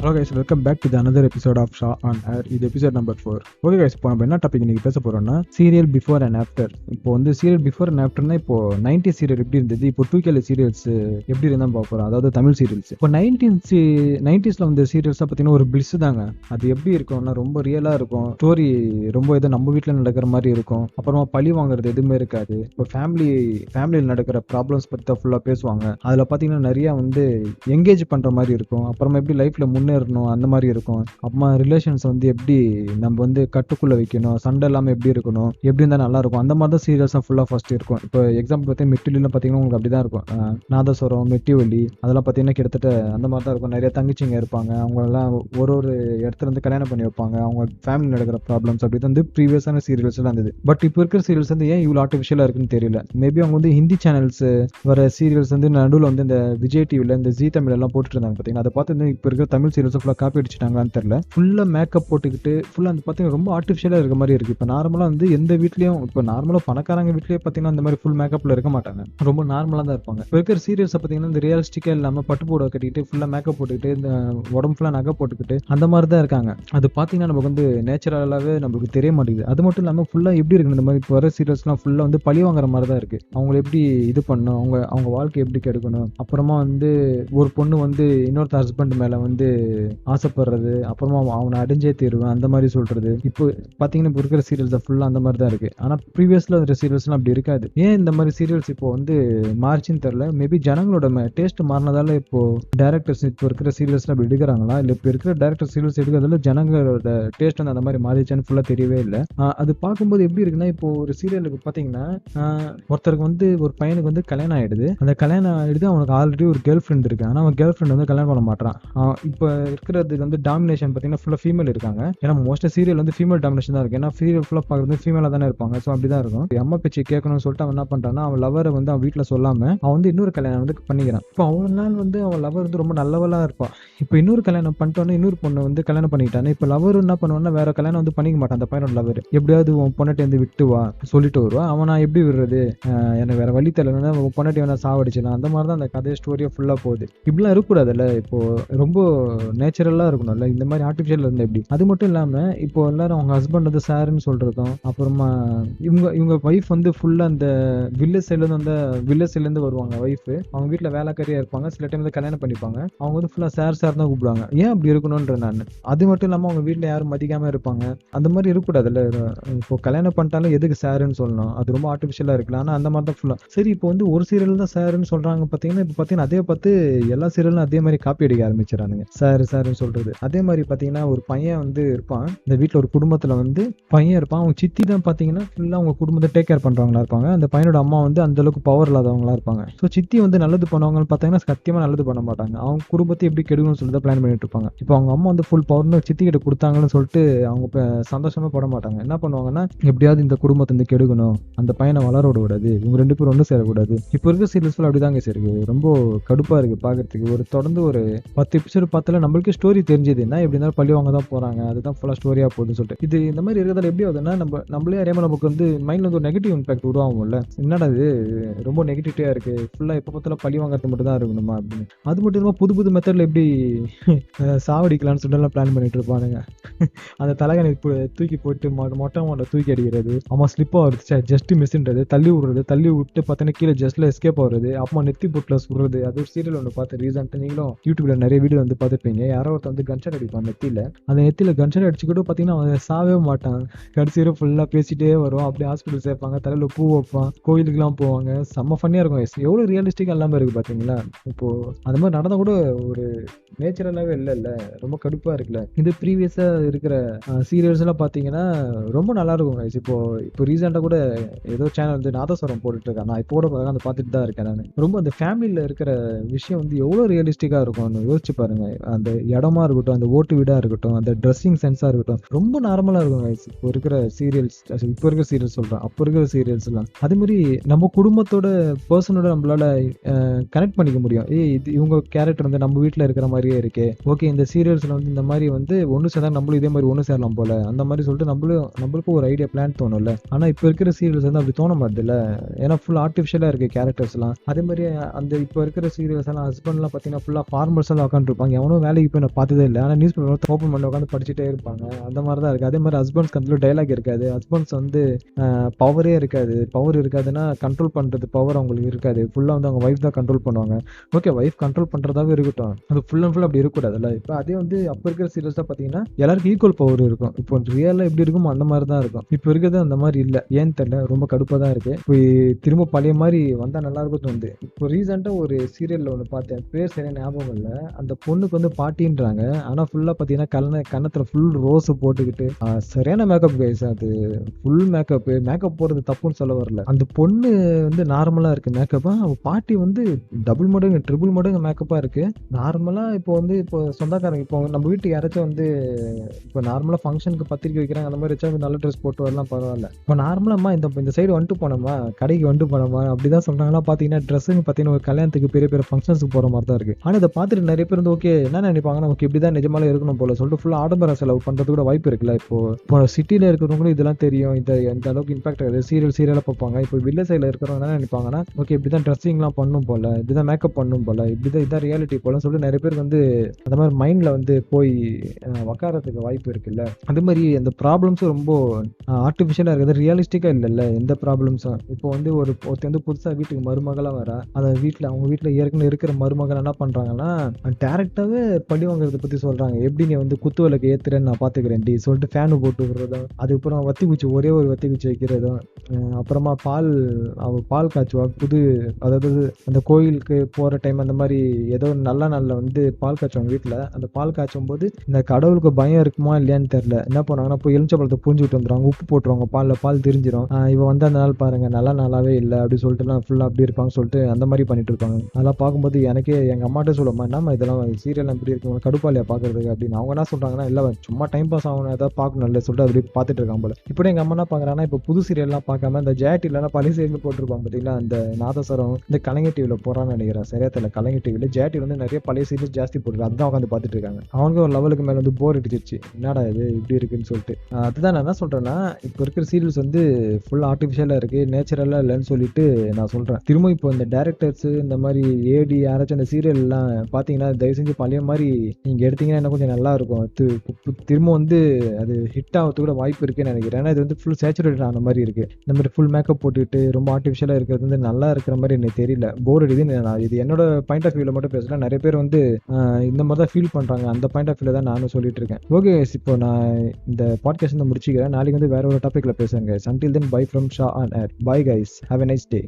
Hello guys, welcome back to the another episode of Sha on air. இது episode number 4. Okay guys, இப்போ நம்ம என்ன topic இன்னைக்கு பேச போறோம்னா சீரியல் பிஃபோர் அண்ட் ஆஃப்டர். இப்போ வந்து சீரியல் பிஃபோர் அண்ட் ஆஃப்டர்னா இப்போ 90 சீரியல் எப்படி இருந்தது, இப்போ 2K சீரியல்ஸ் எப்படி இருந்தா பார்க்க போறோம். அதாவது தமிழ் சீரியல்ஸ் இப்போ 90ஸ்ல வந்த சீரியல்ஸ் பார்த்தீங்கன்னா ஒரு பிளிஸ் தாங்க. அது எப்படி இருக்கும்னா ரொம்ப ரியலா இருக்கும். ஸ்டோரி ரொம்ப ஏதோ நம்ம வீட்டில் நடக்கிற மாதிரி இருக்கும். அப்புறமா பழி வாங்குறது எதுவுமே இருக்காது. இப்போ ஃபேமிலியில் நடக்கிற ப்ராப்ளம்ஸ் பற்றி தான் ஃபுல்லாக பேசுவாங்க. அதில் பார்த்தீங்கன்னா நிறைய வந்து என்கேஜ் பண்ற மாதிரி இருக்கும். அப்புறமா எப்படி லைஃப்ல முன்னேறணும் அந்த மாதிரி இருக்கும். அப்புறமா ரிலேஷன்ஸ் வந்து எப்படி நம்ம வந்து கட்டுக்குள்ள வைக்கணும், சண்டை இல்லாமல் எப்படி இருக்கணும், எப்படி இருந்தால் நல்லா இருக்கும், அந்த மாதிரி தான் சீரியல்ஸாக ஃபுல்லாக ஃபர்ஸ்ட் இருக்கும். இப்போ எக்ஸாம்பிள் பார்த்தீங்கன்னா மெட்டிலாம் பார்த்தீங்கன்னா உங்களுக்கு அப்படி தான் இருக்கும். நாதஸ்வரம், மெட்டிவலி அதெல்லாம் பார்த்தீங்கன்னா கிட்டத்தட்ட அந்த மாதிரி தான் இருக்கும். நிறைய தங்கச்சிங்க இருப்பாங்க. அவங்களெல்லாம் ஒரு இடத்துல இருந்து கல்யாணம் பண்ணி வைப்பாங்க. அவங்க ஃபேமிலி நடக்கிற ப்ராப்ளம்ஸ் அப்படி வந்து ப்ரீவியஸான சீரியல்ஸ் எல்லாம் இருந்தது. பட் இப்போ இருக்கிற சீரியல்ஸ் வந்து ஏன் இவ்வளோ ஆர்டிஃபிஷியலாக இருக்குன்னு தெரியல. மேபி அவங்க வந்து ஹிந்தி சேனல்ஸ் வர சீரியல்ஸ் வந்து நடுவில் வந்து இந்த விஜய் டிவியில் இந்த ஜி தமிழ் எல்லாம் போட்டுட்டு இருந்தாங்க பார்த்தீங்கன்னா, அதை பார்த்து இப்போ இருக்கிற தமிழ் சீரியல்ஸ் ஃபுல்லாக காப்பி அடிச்சிட்டாங்களான்னு தெரியல. ஃபுல்லாக மேக்கப் போட்டுக்கிட்டு ஃபுல்லாக வந்து பார்த்தீங்கன்னா ரொம்ப ஆர்டிஃபிஷியலாக இருக்க மாதிரி இருக்குது. இப்போ நார்மலாக வந்து எந்த வீட்லையும் இப்போ நார்மலாக பணக்காரங்க வீட்லேயே பார்த்தீங்கன்னா அந்த மாதிரி ஃபுல் மேக்கப்பில் இருக்க மாட்டாங்க. ரொம்ப நார்மலாக தான் இருப்பாங்க. இப்போ இருக்கிற சீரியல்ஸை பார்த்தீங்கன்னா இந்த ரியலிஸ்டிக்காக இல்லாமல் பட்டு போட கட்டிக்கிட்டு ஃபுல்லாக மேக்கப் போட்டுக்கிட்டு இந்த உடம்பு ஃபுல்லாக நகை போட்டுக்கிட்டு அந்த மாதிரி தான் இருக்காங்க. அது பார்த்தீங்கன்னா நமக்கு வந்து நேச்சுரலாகவே நம்மளுக்கு தெரிய மாட்டேங்குது. அது மட்டும் இல்லாமல் ஃபுல்லாக எப்படி இருக்குது இந்த மாதிரி இப்போ வர சீரியல்ஸ்லாம் ஃபுல்லாக வந்து பழி வாங்குற மாதிரி தான் இருக்குது. அவங்களை எப்படி இது பண்ணணும், அவங்க வாழ்க்கை எப்படி கெடுக்கணும், அப்புறமா வந்து ஒரு பொண்ணு வந்து இன்னொருத்த ஹஸ்பண்ட் மேலே வந்து ஆசைப்படுறது, அப்புறமா அவனை அடைஞ்சே தீருவேன் அந்த மாதிரி சொல்றது. இப்போ பார்த்தீங்கன்னா இப்போ இருக்கிற சீரியல்ஸ் ஃபுல்லாக அந்த மாதிரி தான் இருக்குது. ஆனால் ப்ரீவியஸில் இருக்கிற சீரியல்ஸ்லாம் அப்படி இருக்காது. ஏன் இந்த மாதிரி சீரியல்ஸ் இப்போ வந்து மாறிச்சுன்னு தெரியல. மேபி ஜனங்களோட டேஸ்ட் மாறினதால இப்போ டேரக்டர்ஸ் இப்போ இருக்கிற சீரியல்ஸ்லாம் அப்படி எடுக்கிறாங்களா, இல்லை இப்போ இருக்கிற டேரக்டர் சீரியல்ஸ் எடுக்கிறதால ஜனங்களோட டேஸ்ட் வந்து அந்த மாதிரி மாறிச்சான்னு ஃபுல்லாக தெரியவே இல்லை. அது பார்க்கும்போது எப்படி இருக்குன்னா, இப்போ ஒரு சீரியலுக்கு பார்த்தீங்கன்னா ஒருத்தருக்கு வந்து ஒரு பையனுக்கு வந்து கல்யாணம் ஆகிடுது. அந்த கல்யாணம் ஆகிடுது, அவனுக்கு ஆல்ரெடி ஒரு கேர்ள் ஃப்ரெண்ட் இருக்கு. ஆனால் அவன் கேர்ள் ஃப்ரெண்ட் வந்து கல்யாணம் பண்ண மாட்டான். இப்போ இருக்கிறது வந்து டாமினேஷன் பார்த்தீங்கன்னா ஃபுல்லாக ஃபீமேல் இருக்காங்க. ஏன்னா மோஸ்ட்டாக சீரியல் வந்து ஃபீமேல் டாமினேஷன் தான் இருக்கு. ஏன்னா சீரியல் ஃபுல்லாக பார்க்குறது ஃபீமேலாக தானே இருப்பாங்க. ஸோ அப்படி தான் இருக்கும். அம்மா பேச்சு கேட்கணும்னு சொல்லிட்டு அவன் என்ன பண்ணுறான்னா, அவன் லவரை வந்து அவன் வீட்டில் சொல்லாமல் அவன் வந்து இன்னொரு கல்யாணம் வந்து பண்ணிக்கிறான். இப்போ அவன் நாள் வந்து அவன் லவர் வந்து ரொம்ப நல்லவளாக இருப்பான். இப்போ இன்னொரு கல்யாணம் பண்ணிட்டோன்னே இன்னொரு பொண்ணு வந்து கல்யாணம் பண்ணிக்கிட்டானே. இப்போ லவர் என்ன பண்ணுவான்னா வேற கல்யாணம் வந்து பண்ணிக்க மாட்டான். அந்த பையனோட லவர் எப்படியாவது உன் பொண்ணாட்டி வந்து விட்டு வா சொல்லிட்டு வருவா. அவன் நான் எப்படி விடுறது, எனக்கு வேற வழி தெரியலன்னா உன் பொண்ணாட்டி வேணா சாவடிச்சிடலாம். அந்த மாதிரி தான் அந்த கதை ஸ்டோரியாக ஃபுல்லாக போகுது. இப்படிலாம் இருக்கக்கூடாதுல்ல. இப்போ ரொம்ப நேச்சுரலாக இருக்கணும்ல. இந்த மாதிரி ஆர்டிஃபிஷியல் இருந்தால் எப்படி. அது மட்டும் இல்லாமல் இப்போ எல்லாரும் அவங்க ஹஸ்பண்ட் வந்து சாருன்னு சொல்றதும், அப்புறமா இவங்க ஒய்ஃப் வந்து ஃபுல்லாக அந்த வில்லேஜ் சைட்லேருந்து வருவாங்க. ஒய்ஃப் அவங்க வீட்டில் வேலைக்காரியாக இருப்பாங்க. சில டைம் வந்து கல்யாணம் பண்ணிப்பாங்க. அவங்க வந்து ஃபுல்லாக சார் தான் கூப்பிடுவாங்க. ஏன் அப்படி இருக்கணும்ன்ற நான். அது மட்டும் இல்லாமல் அவங்க வீட்டில் யாரும் மதிக்காமல் இருப்பாங்க. அந்த மாதிரி இருக்கக்கூடாதுல்ல. இப்போ கல்யாணம் பண்ணிட்டாலும் எதுக்கு சாருன்னு சொல்லணும். அது ரொம்ப ஆர்டிஃபிஷியலாக இருக்கலாம். ஆனால் அந்த மாதிரி தான் ஃபுல்லாக. சரி, இப்போ வந்து ஒரு சீரியல் தான் சாருன்னு சொல்றாங்க பார்த்தீங்கன்னா, இப்போ பார்த்தீங்கன்னா அதே பார்த்து எல்லா சீரியலும் அதே மாதிரி காப்பி அடிக்க ஆரம்பிச்சிடறானுங்க. சாருன்னு சொல்றது. அதே மாதிரி பார்த்தீங்கன்னா ஒரு பையன் வந்து இருப்பான். இந்த வீட்டில் ஒரு குடும்பத்தில் வந்து பையன் இருப்பான். அவங்க சித்தி தான் பார்த்தீங்கன்னா ஃபுல்லாக அவங்க குடும்பத்தை டேக் கேர் பண்ணுறவங்களா இருப்பாங்க. அந்த பையனோட அம்மா வந்து அந்த அளவுக்கு பவர் இல்லாதவங்களா இருப்பாங்க. ஸோ சித்தி வந்து நல்லது பண்ணுவாங்கன்னு பார்த்தீங்கன்னா சத்தியமாக நல்லது பண்ண மாட்டாங்க. அவங்க குடும்பத்தை எப்படி கெடுக்கணும்னு சொல்லிட்டு தான் பிளான் பண்ணிட்டு இருப்பாங்க. இப்போ அவங்க அம்மா வந்து ஃபுல் பவர்னு சித்தி கிட்ட கொடுத்தாங்கன்னு சொல்லிட்டு அவங்க சந்தோஷமா பட மாட்டாங்க. என்ன பண்ணுவாங்கன்னா, எப்படியாவது இந்த குடும்பத்தை வந்து கெடுக்கணும், அந்த பையனை வளர விடக்கூடாது, இவங்க 2 பேரும் ஒன்றும் சேரக்கூடாது. இப்போ இருக்க சீரியல்ஸ் அப்படிதாங்க இருக்கு. ரொம்ப கடுப்பா இருக்கு பார்க்கறதுக்கு. ஒரு தொடர்ந்து ஒரு 10 எபிசோடு பார்த்தால நம்மளுக்கு ஸ்டோரி தெரிஞ்சது என்ன, எப்படி இருந்தாலும் பள்ளி வாங்க தான் போறாங்க, அதுதான் ஃபுல்லா ஸ்டோரியா போகுதுன்னு சொல்லிட்டு. இது இந்த மாதிரி இருக்கிறதால எப்படி ஆகுதுன்னா, நம்மளே அறியாம நமக்கு வந்து மைண்ட்ல வந்து ஒரு நெகட்டிவ் இம்பாக்ட் உருவாகும்ல. என்னடா இது ரொம்ப நெகட்டிவிட்டியா இருக்கு, ஃபுல்லா எப்ப பார்த்தாலும் பழி வாங்குறது மட்டும் தான் இருக்கணுமா அப்படின்னு. அது மட்டும் இல்லாம புது புது மெத்தட்ல எப்படி சாவடிக்கலாம்னு சொல்லிட்டு பிளான் பண்ணிட்டு இருப்பானுங்க. அந்த தலைகனை தூக்கி போட்டு மொட்டை மாட்டை தூக்கி அடிக்கிறது, அம்மா ஸ்லிப் ஆகுறது, ஜஸ்ட் மிஸ்ன்றது, தள்ளி விடுறது, தள்ளி விட்டு பார்த்தீங்கன்னா கீழே ஜஸ்ட்ல எஸ்கேப் ஆகுறது, அம்மா நெத்தி போட்டுல சுடுறது. அது ஒரு சீரியல் ஒன்று பார்த்து ரீசெண்டாக நீங்களும் யூடியூப்ல நிறைய வீடியோ வந்து பார்த்துருப்பீங்க. யாரோ ஒருத்தர் வந்து கன்ஷாட் அடிப்பான் நெத்தியில. அந்த நெத்தியில கன்ஷாட் அடிச்சுக்கிட்டு பார்த்தீங்கன்னா அவன் சாவே மாட்டான். கடைசி வரை ஃபுல்லாக பேசிட்டே வருவான். அப்படியே ஹாஸ்பிட்டல் சேர்ப்பாங்க, தலையில பூ வைப்பான், கோயிலுக்குலாம் போவாங்க. செம்ம ஃபன்னியாக இருக்கும். எவ்வளோ ரியலிஸ்டிக்காக எல்லாமே இருக்கு பார்த்தீங்களா. இப்போ அந்த மாதிரி நடந்தா கூட ஒரு நேச்சுரலாகவே இல்லை. ரொம்ப கடுப்பாக இருக்குல்ல. இது ப்ரீவியஸாக இருக்கிற சீரியல்ஸ் எல்லாம் பார்த்தீங்கன்னா ரொம்ப நல்லா இருக்கும். இப்போ ரீசெண்டாக கூட ஏதோ சேனல் வந்து நாதஸ்வரம் போட்டுட்டு இருக்கேன். நான் இப்போ கூட அந்த பார்த்துட்டு தான் இருக்கேன். நான் ரொம்ப அந்த ஃபேமிலியில் இருக்கிற விஷயம் வந்து எவ்வளோ ரியலிஸ்டிக்காக இருக்கும்னு யோசிச்சு பாருங்க. அந்த இடமா இருக்கட்டும், அந்த ஓட்டு வீடாக இருக்கட்டும், அந்த ட்ரெஸ்ஸிங் சென்ஸாக இருக்கட்டும், ரொம்ப நார்மலாக இருக்கும். இப்போ இருக்கிற சீரியல்ஸ் சொல்கிறேன், அப்போ இருக்கிற சீரியல்ஸ் எல்லாம் அதே மாதிரி நம்ம குடும்பத்தோட பர்சனோட நம்மளால கனெக்ட் பண்ணிக்க முடியும். இது இவங்க கேரக்டர் வந்து நம்ம வீட்டில் இருக்கிற மாதிரியே இருக்கு. ஓகே, இந்த சீரியல்ஸ்ல வந்து இந்த மாதிரி வந்து ஒன்று சேர்ந்தா நம்மளும் இதே மாதிரி ஒன்று சேரலாம் போல, அந்த மாதிரி சொல்லிட்டு நம்மளுக்கும் ஒரு ஐடியா பிளான் தோணும்ல. ஆனா இப்போ இருக்கிற சீரியல்ஸ் வந்து அப்படி தோண மாட்டேது இல்ல. ஏன்னா ஃபுல் ஆர்டிஃபிஷியலா இருக்கு கேரக்டர்ஸ் எல்லாம். அதே மாதிரி அந்த இப்போ இருக்கிற சீரியல்ஸ் எல்லாம் ஹஸ்பண்ட் எல்லாம் பார்த்தீங்கன்னா ஃபுல்லா ஃபார்மர்ஸ் எல்லாம் உட்காந்துருப்பாங்க. எவனோ வேலைக்கு போய் நான் பார்த்ததே இல்லை. ஆனால் நியூஸ் பேப்பர் ஓப்பன் பண்ணி உட்காந்து படிச்சுட்டே இருப்பாங்க. அந்த மாதிரி தான் இருக்குது. அதே மாதிரி ஹஸ்பண்ட்ஸ்க்கு அந்த டைலாக் இருக்காது. ஹஸ்பண்ட்ஸ் வந்து பவரே இருக்காது. பவர் இருக்காதுன்னா கண்ட்ரோல் பண்ணுறது பவர் அவங்களுக்கு இருக்காது. ஃபுல்லாக வந்து அவங்க ஒய்ஃப் தான் கண்ட்ரோல் பண்ணுவாங்க. ஓகே, ஒய்ஃப் கண்ட்ரோல் பண்ணுறதாவே இருக்கட்டும், அது ஃபுல் அண்ட் ஃபுல் அப்படி இருக்கக்கூடாதுல்ல. இப்போ அதே வந்து அப்போ இருக்கிற சீரியஸாக பார்த்தீங்கன்னா எல்லாருக்கும் ஈக்குவல் பவர் இருக்கும். இப்போ ரியலாக எப்படி இருக்குமோ அந்த மாதிரி தான் இருக்கும். இப்போ இருக்கிறது அந்த மாதிரி இல்லை. ஏன்னு தெரியல, ரொம்ப கடுப்பாக தான் இருக்குது. இப்போ திரும்ப பழைய மாதிரி வந்தால் நல்லா இருக்கும் தோணுது. இப்போ ரீசெண்டாக ஒரு சீரியலில் ஒன்று பார்த்தேன், பேர் சரியான ஞாபகம் இல்லை. அந்த பொண்ணுக்கு வந்து பாட்டின்றாங்க, ஆனால் ஃபுல்லாக பார்த்தீங்கன்னா கன்னத்தில் ஃபுல் ரோஸ் போட்டுக்கிட்டு சரியான மேக்கப் கைஸ். அது ஃபுல் மேக்கப் போடுறது தப்புன்னு சொல்ல வரல. அந்த பொண்ணு வந்து நார்மலாக இருக்குது மேக்கப்பா, அவள் பாட்டி வந்து டபுள் மடங்கு ட்ரிபிள் மடங்கு மேக்கப்பாக இருக்குது. நார்மலாக இப்போ சொந்தக்காரங்க இப்போ நம்ம வீட்டுக்கு யாராச்சும் வந்து இப்போ நார்மலாக ஃபங்க்ஷனுக்கு பத்திரிக்கை வைக்கிறாங்க, அந்த மாதிரி வச்சா நல்ல ட்ரெஸ் போட்டு வரலாம், பரவாயில்ல. இப்போ நார்மலாக இந்த சைடு வந்துட்டு போனோமா, கடைக்கு வந்துட்டு போனோமா அப்படிதான் சொல்கிறாங்கன்னா. பார்த்தீங்கன்னா ட்ரெஸ்ஸுன்னு பார்த்தீங்கன்னா ஒரு கல்யாணத்துக்கு பெரிய பெரிய ஃபங்க்ஷன்ஸுக்கு போகிற மாதிரி தான் இருக்குது. ஆனால் இதை பார்த்துட்டு நிறைய பேர் வந்து ஓகே என்ன நினைப்பாங்கன்னா, ஓகே இப்படி தான் நிஜமாலே இருக்கணும் போல சொல்லிட்டு ஃபுல்லாக ஆடம்பர செலவு பண்ணுறது கூட வாய்ப்பு இருக்குல்ல. இப்போ சிட்டியில் இருக்கிறவங்களும் இதெல்லாம் தெரியும், இந்த அளவுக்கு இம்பாக்ட் ஆகுது. சீரியலாக பார்ப்பாங்க. இப்போ வில்லேஜ் சைடில் இருக்கிறவங்க என்ன நினைப்பாங்கன்னா, ஓகே இப்படி தான் ட்ரெஸ்ஸிங்லாம் பண்ணும் போல, இப்படி தான் மேக்கப் பண்ணும் போல, இதான் ரியாலிட்டி போலன்னு சொல்லிட்டு நிறைய பேர் வந்து அந்த மாதிரி மைண்டில் வந்து போய் உக்காரத்துக்கு வாய்ப்பு இருக்குல்ல. அதே மாதிரி அந்த ப்ராப்ளம்ஸும் ரொம்ப ஆர்டிஃபிஷியலாக இருக்குது, ரியலிஸ்டிக்காக இல்லைல்ல எந்த ப்ராப்ளம்ஸும். இப்போ வந்து ஒருத்தர் வந்து புதுசாக வீட்டுக்கு மருமகளாக வர, அந்த அவங்க வீட்டில் ஏற்கனவே இருக்கிற மருமகள் என்ன பண்ணுறாங்கன்னா டேரெக்டாகவே பழி வாங்குறத பற்றி சொல்கிறாங்க. எப்படி நீ வந்து குத்து விளக்கு ஏற்றுறேன்னு நான் பார்த்துக்கிறேன் டி சொல்லிட்டு ஃபேனு போட்டு விடுறதும், அதுக்கப்புறம் வத்தி குச்சி ஒரே ஒரு வத்தி குச்சி வைக்கிறதும், அப்புறமா பால் காய்ச்சுவா அதாவது அந்த கோயிலுக்கு போகிற டைம் அந்த மாதிரி ஏதோ நல்ல நாளில் வந்து பால் காய்ச்சுவாங்க வீட்டில். அந்த பால் காய்ச்சும் போது இந்த கடவுளுக்கு பயம் இருக்குமா இல்லையான்னு தெரியல, என்ன பண்ணுவாங்கன்னா போய் எலுமிச்சம்பழத்தை பூஞ்சி விட்டு வந்துடுவாங்க, உப்பு போட்டுருவாங்க, பால் தெரிஞ்சிடும். இவன் வந்து அந்த நாள் பாருங்க நல்ல நாளாவே இல்லை அப்படி சொல்லிட்டுலாம் ஃபுல்லாக அப்படி இருப்பாங்க சொல்லிட்டு அந்த மாதிரி பண்ணிட்டு இருப்பாங்க. அதெல்லாம் பார்க்கும்போது எனக்கே எங்கள் அம்மாட்ட சொல்லுமா, என்னம்மா இதெல்லாம் சீரியல் எப்படி இருக்கு உனக்கு கடுப்பாலியா பார்க்கறதுக்கு அப்படின்னு. அவங்க என்ன சொல்கிறாங்கன்னா, இல்லை சும்மா டைம் பாஸ் ஆகணும் ஏதாவது பார்க்கணும் இல்லை சொல்லிட்டு அப்படி பார்த்துட்டு இருக்காங்க போல. இப்படி எங்கள் அம்மா என்ன பார்க்குறாங்கன்னா, இப்போ புது சீரியல்லாம் பார்க்காம இந்த ஜெயா பழைய சீரியல் போட்டிருப்பாங்க பார்த்தீங்களா, அந்த நாதஸ்வரம் இந்த கலைஞர் டிவியில் போகிறான்னு நினைக்கிறேன், சரியா தெரியல. கலைஞர் டிவியில் ஜெயா டிவி வந்து நிறைய பழைய சீரியல் ஜாஸ்தி போட்டுருக்கு, அதுதான் உட்காந்து பார்த்துட்டு இருக்காங்க. அவனுக்கு ஒரு லெவலுக்கு மேலே வந்து போர் அடிச்சிருச்சு, என்னடா இது இப்படி இருக்குன்னு சொல்லிட்டு. அதுதான் நான் என்ன சொல்கிறேன்னா, இப்போ இருக்கிற சீரியல்ஸ் வந்து ஃபுல் ஆர்டிஃபிஷியலாக இருக்குது, நேச்சுரலாக இல்லைன்னு சொல்லிட்டு நான் சொல்கிறேன். திரும்ப இப்போ இந்த டேரக்டர்ஸ் இந்த மாதிரி ஏடி யாராச்சும் அந்த சீரியல்லாம் பார்த்தீங்கன்னா தயவு செஞ்சு பழைய மாதிரி நீங்கள் எடுத்தீங்கன்னா இன்னும் கொஞ்சம் நல்லா இருக்கும். திரும்ப வந்து அது ஹிட் ஆகிறதுக்கு கூட வாய்ப்பு இருக்குன்னு நினைக்கிறேன். ஏன்னா இது வந்து ஃபுல் சேச்சுரேட் ஆன மாதிரி இருக்குது. இந்த மாதிரி ஃபுல் மேக்கப் போட்டுக்கிட்டு ரொம்ப ஆர்டிஃபிஷியலாக இருக்கிறது வந்து நல்லா இருக்கிற மாதிரி எனக்கு தெரியல, போர் அடிக்குதுன்னு. நான் இது என்னோட பாயிண்ட் ஆஃப் வியூவில் மட்டும் பேசலாம், நிறைய பேர் வந்து இந்த மாதிரி தான் ஃபீல் பண்ணுறாங்க. அந்த பாயிண்ட் ஆஃப் வியூவில் தான் நானும் சொல்லிட்டு இருக்கேன். ஓகே, இப்போ நான் இந்த பாட்காஸ்ட் வந்து முடிச்சுக்கிறேன். நாளைக்கு வந்து வேற ஒரு டாப்பிக்கில் பேசுகிறேன் guys. Until then, bye from Shah on Air. Bye guys, have a nice day.